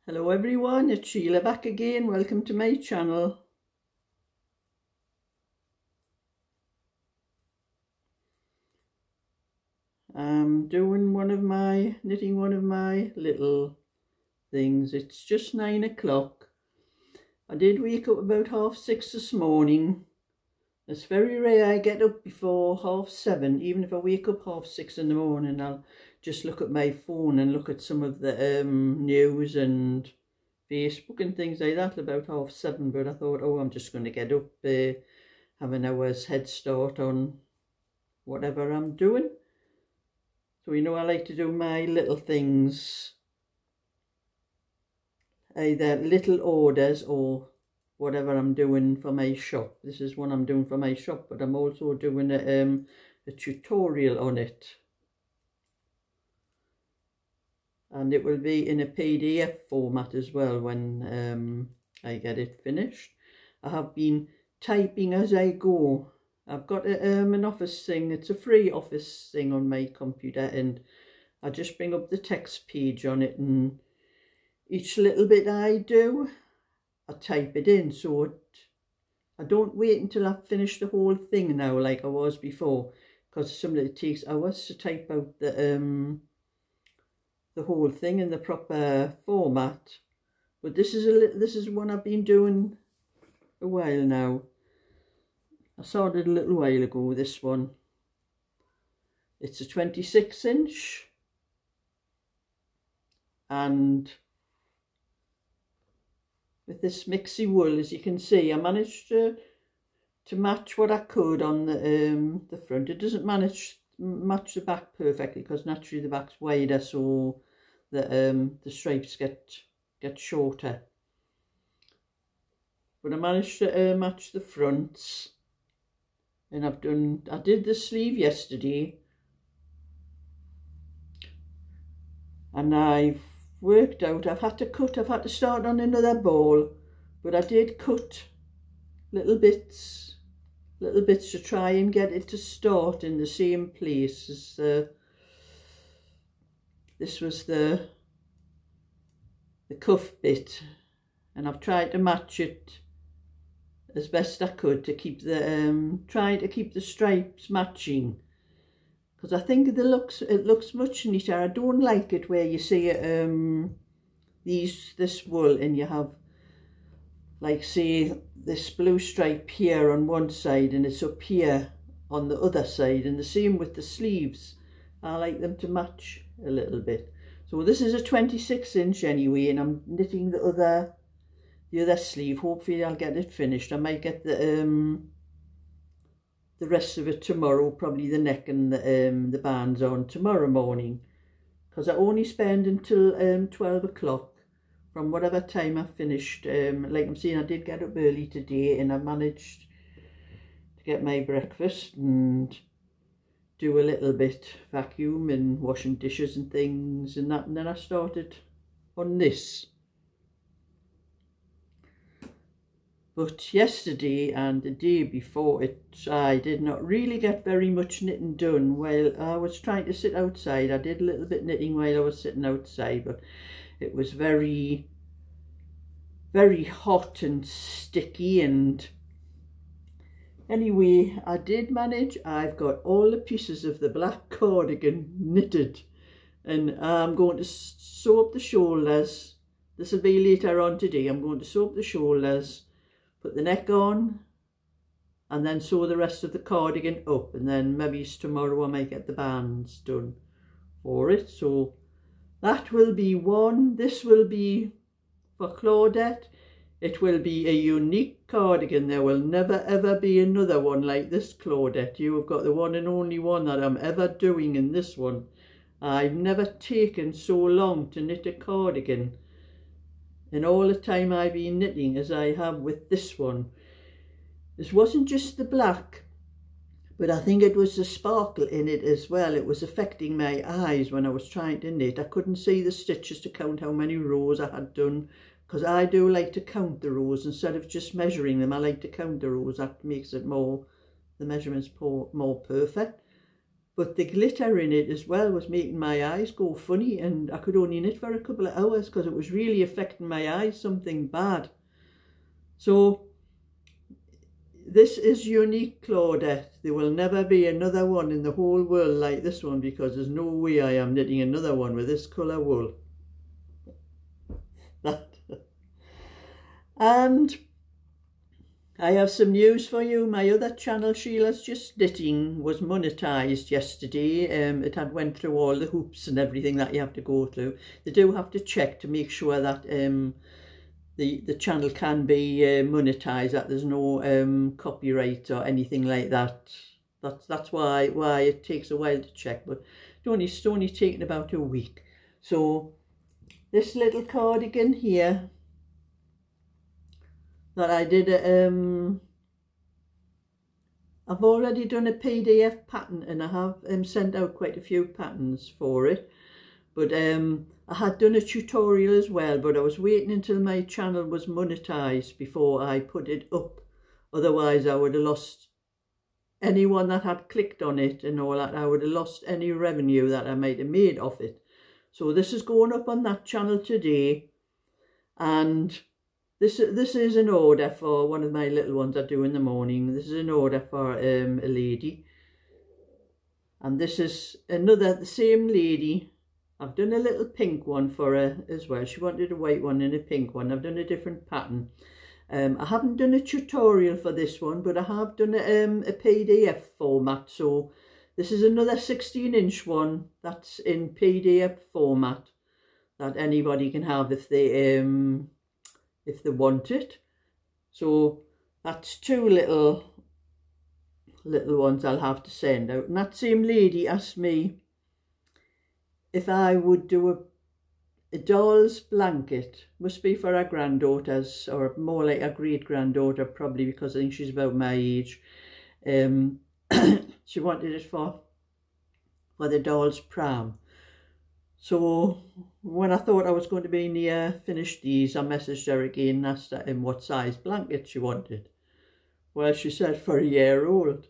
Hello everyone, it's Sheila back again. Welcome to my channel. I'm doing knitting one of my little things. It's just 9 o'clock. I did wake up about 6:30 this morning. It's very rare I get up before 7:30. Even if I wake up 6:30 in the morning, I'll just look at my phone and look at some of the news and Facebook and things like that about 7:30. But I thought, I'm just going to get up, have an hour's head start on whatever I'm doing. So I like to do my little things, either little orders or whatever I'm doing for my shop. This is one I'm doing for my shop, but I'm also doing a tutorial on it. And it will be in a PDF format as well when I get it finished. I have been typing as I go. I've got an office thing. It's a free office thing on my computer, and I just bring up the text page on it, and each little bit I do, I type it in. So I don't wait until I finish the whole thing now like I was before, because sometimes it takes hours to type out the whole thing in the proper format. But this is one I've been doing a while now. I started a little while ago, this one. It's a 26-inch, and with this mixy wool, as you can see, I managed to match what I could on the front. It doesn't match the back perfectly, because naturally the back's wider, so the stripes get shorter. But I managed to match the fronts. And I did the sleeve yesterday, and I've worked out, I've had to start on another ball, but I did cut little bits to try and get it to start in the same place as this was the cuff bit, and I've tried to match it as best I could to keep trying to keep the stripes matching, because I think it looks much neater. I don't like it where you see this wool and you have, like, say, this blue stripe here on one side and it's up here on the other side, and the same with the sleeves. I like them to match a little bit. So this is a 26-inch anyway, and I'm knitting the other sleeve. Hopefully I'll get it finished. I might get the rest of it tomorrow, probably the neck and the bands on tomorrow morning, because I only spend until 12 o'clock from whatever time I finished. Like I'm saying, I did get up early today, and I managed to get my breakfast and do a little bit vacuum and washing dishes and things and that, and then I started on this. But yesterday and the day before it, I did not really get very much knitting done while I was trying to sit outside. I did a little bit knitting while I was sitting outside, but it was very, very hot and sticky. And anyway, I did manage. I've got all the pieces of the black cardigan knitted, and I'm going to sew up the shoulders. This will be later on today. I'm going to sew up the shoulders, put the neck on, and then sew the rest of the cardigan up, and then maybe tomorrow I might get the bands done for it. So that will be one. This will be for Claudette. It will be a unique cardigan. There will never ever be another one like this, Claudette. You have got the one and only one that I'm ever doing in this one. I've never taken so long to knit a cardigan in all the time I've been knitting as I have with this one. This wasn't just the black, but I think it was the sparkle in it as well. It was affecting my eyes when I was trying to knit. I couldn't see the stitches to count how many rows I had done, because I do like to count the rows instead of just measuring them. I like to count the rows. That makes it the measurements more perfect. but the glitter in it as well was making my eyes go funny, and I could only knit for a couple of hours because it was really affecting my eyes, something bad. So this is unique, Claudette. There will never be another one in the whole world like this one, because there's no way I am knitting another one with this colour wool. And I have some news for you. My other channel, Sheila's Just Knitting, was monetised yesterday. It had went through all the hoops and everything that you have to go through. They do have to check to make sure that the channel can be monetised, that there's no copyright or anything like that. That's why it takes a while to check, but it's only taken about a week. So this little cardigan here that I did, I've already done a PDF pattern, and I have sent out quite a few patterns for it, but I had done a tutorial as well, but I was waiting until my channel was monetised before I put it up. Otherwise I would have lost anyone that had clicked on it and all that. I would have lost any revenue that I might have made off it. So this is going up on that channel today, and this is an order for one of my little ones I do in the morning. This is an order for a lady, and this is the same lady. I've done a little pink one for her as well. She wanted a white one and a pink one. I've done a different pattern. I haven't done a tutorial for this one, but I have done a PDF format. So this is another 16-inch one that's in PDF format that anybody can have if they want it. So that's two little ones I'll have to send out. And that same lady asked me if I would do a doll's blanket. Must be for her granddaughters, or more like a great-granddaughter probably, because I think she's about my age. She wanted it for the doll's pram. So when I thought I was going to be near finished these, I messaged her again and asked her what size blanket she wanted. Well, she said for a year old.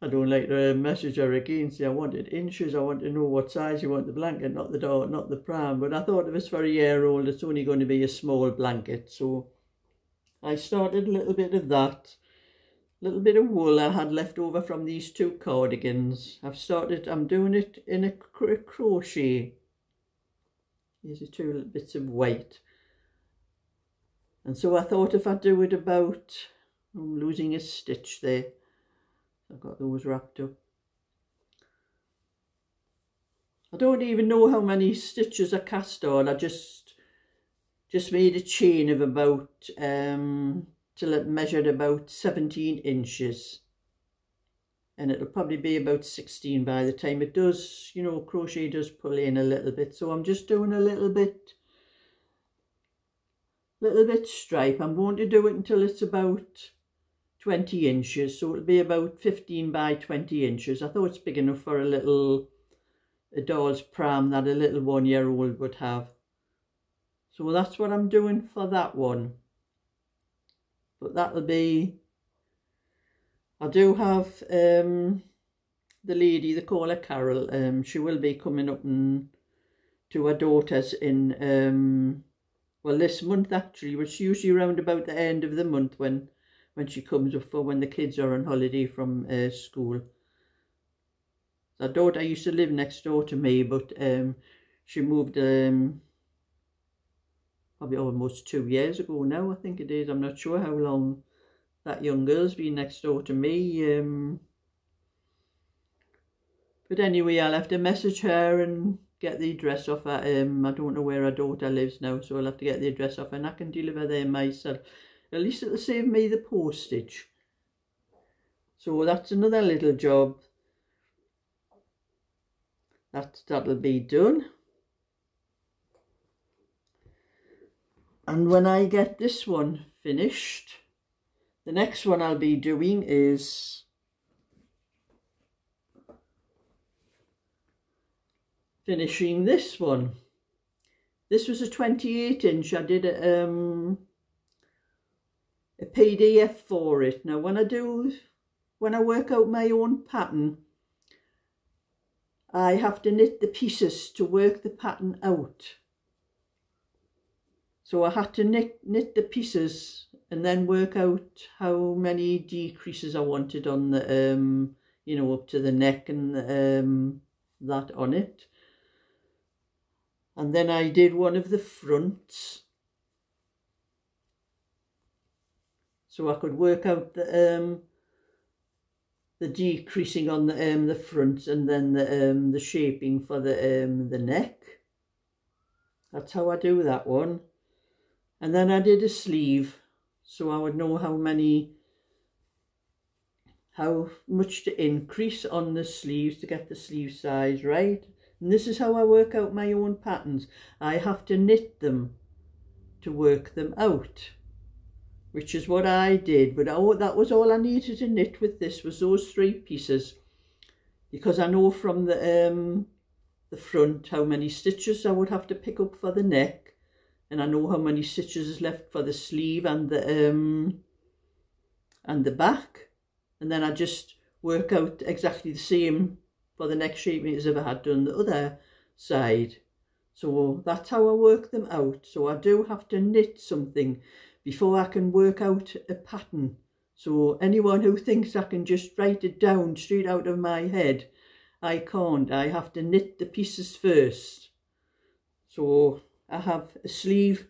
I don't like to message her again, say I wanted inches, I want to know what size you want the blanket, not the doll, not the pram. But I thought if it's for a year old, it's only going to be a small blanket. So I started a little bit of that. Little bit of wool I had left over from these two cardigans. I'm doing it in a crochet. Here's the two little bits of white. And so I thought if I do it about, I'm losing a stitch there. I've got those wrapped up. I don't even know how many stitches I cast on. I just made a chain of about, till it measured about 17 inches. And it'll probably be about 16 by the time it does, you know, crochet does pull in a little bit. So I'm just doing a little bit stripe. I'm going to do it until it's about 20 inches, so it'll be about 15 by 20 inches. I thought it's big enough for a doll's pram that a little 1-year-old would have. So that's what I'm doing for that one. But that'll be, I do have the lady, they call her Carol, she will be coming up to her daughter's in, well, this month actually, which is usually around about the end of the month when she comes up for when the kids are on holiday from school. Her daughter used to live next door to me, but she moved probably almost 2 years ago now, I think it is. I'm not sure how long that young girl's been next door to me. But anyway, I'll have to message her and get the address off her. I don't know where her daughter lives now, so I'll have to get the address off her and I can deliver there myself. At least it'll save me the postage. So that's another little job that'll be done. And when I get this one finished, the next one I'll be doing is finishing this one. This was a 28-inch. I did a PDF for it. Now when I do when I work out my own pattern, I have to knit the pieces to work the pattern out. So I had to knit the pieces and then work out how many decreases I wanted on the, you know, up to the neck and that on it. And then I did one of the fronts, so I could work out the decreasing on the front, and then the shaping for the neck. That's how I do that one. And then I did a sleeve, so I would know how much to increase on the sleeves to get the sleeve size right. And this is how I work out my own patterns. I have to knit them to work them out, which is what I did. But that was all I needed to knit with this, was those 3 pieces, because I know from the front how many stitches I would have to pick up for the neck, and I know how many stitches is left for the sleeve and the back, and then I just work out exactly the same for the neck shaping as if I had done the other side. So that's how I work them out. So I do have to knit something before I can work out a pattern. So anyone who thinks I can just write it down straight out of my head, I can't. I have to knit the pieces first. So I have a sleeve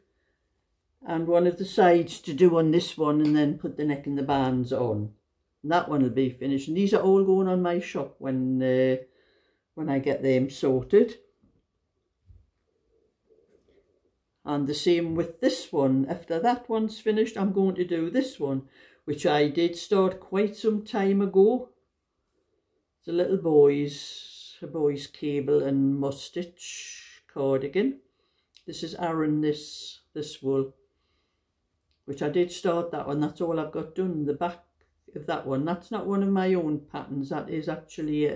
and one of the sides to do on this one, and then put the neck and the bands on. And that one will be finished. And these are all going on my shop when I get them sorted. And the same with this one. After that one's finished, I'm going to do this one, which I did start quite some time ago. It's a little boy's cable and must-stitch cardigan. This is Aran, this wool, which I did start that one. That's all I've got done. The back of that one, that's not one of my own patterns. That is actually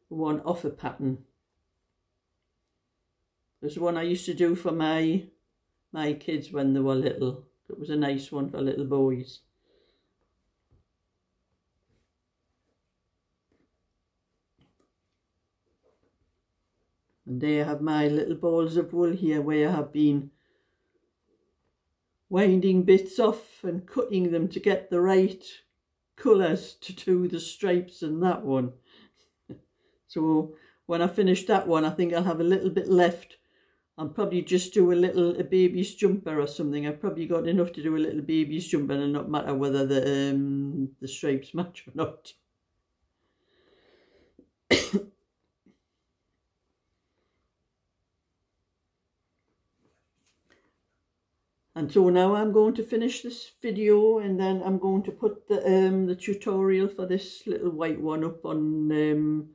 one off a pattern. There's one I used to do for my kids when they were little. It was a nice one for little boys. And there I have my little balls of wool here, where I have been winding bits off and cutting them to get the right colours to do the stripes and that one. So when I finish that one, I think I'll have a little bit left. I'll probably just do a baby's jumper or something. I've probably got enough to do a little baby's jumper, and not matter whether the stripes match or not. And so now I'm going to finish this video, and then I'm going to put the tutorial for this little white one up on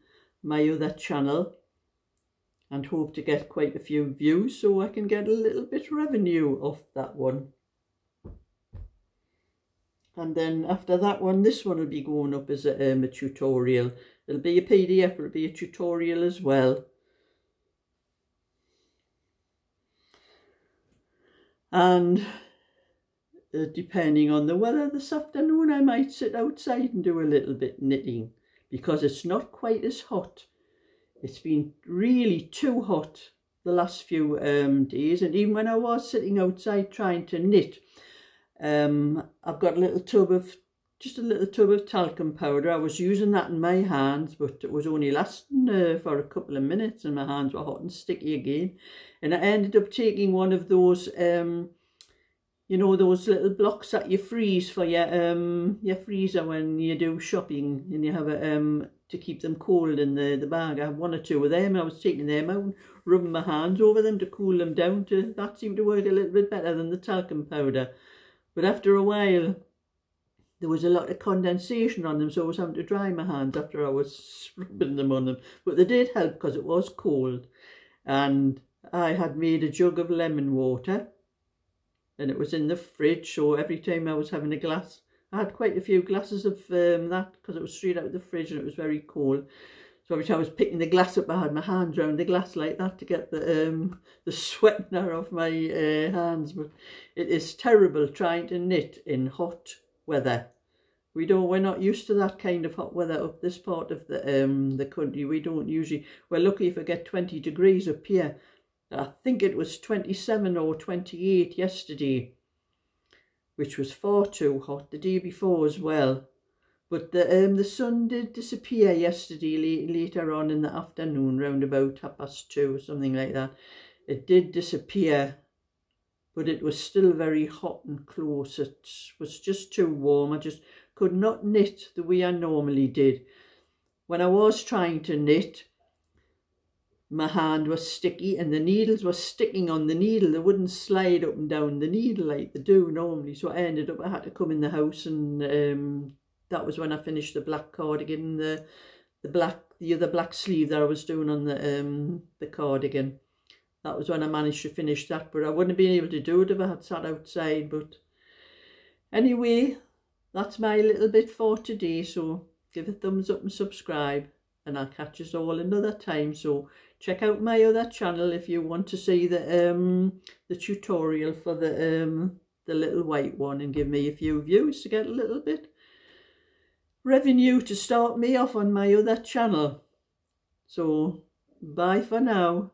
my other channel, and hope to get quite a few views so I can get a little bit of revenue off that one. And then after that one, this one will be going up as a tutorial. It'll be a PDF, it'll be a tutorial as well. And depending on the weather this afternoon, I might sit outside and do a little bit knitting, because it's not quite as hot. It's been really too hot the last few days, and even when I was sitting outside trying to knit, I've got just a little tub of talcum powder. I was using that in my hands, but it was only lasting for a couple of minutes, and my hands were hot and sticky again. And I ended up taking one of those, you know, those little blocks that you freeze for your freezer when you do shopping, and you have to keep them cold in the bag. I have 1 or 2 of them, and I was taking them out and rubbing my hands over them to cool them down. That seemed to work a little bit better than the talcum powder. But after a while, there was a lot of condensation on them, so I was having to dry my hands after I was rubbing them on them. But they did help because it was cold. And I had made a jug of lemon water, and it was in the fridge, so every time I was having a glass, I had quite a few glasses of that, because it was straight out of the fridge and it was very cold. So every time I was picking the glass up, I had my hands around the glass like that to get the sweetener off my hands. But it is terrible trying to knit in hot weather we're not used to that kind of hot weather up this part of the country. We don't usually, we're lucky if we get 20 degrees up here. I think it was 27 or 28 yesterday, which was far too hot. The day before as well. But the sun did disappear yesterday later on in the afternoon, round about 2:30 or something like that. It did disappear, but it was still very hot and close. It was just too warm. I just could not knit the way I normally did. When I was trying to knit, my hand was sticky and the needles were sticking on the needle. They wouldn't slide up and down the needle like they do normally. So I ended up, I had to come in the house, and that was when I finished the black cardigan, the other black sleeve that I was doing on the cardigan. That was when I managed to finish that, but I wouldn't have been able to do it if I had sat outside. But anyway, that's my little bit for today. So give a thumbs up and subscribe, and I'll catch us all another time. So check out my other channel if you want to see the tutorial for the little white one, and give me a few views to get a little bit revenue to start me off on my other channel. So bye for now.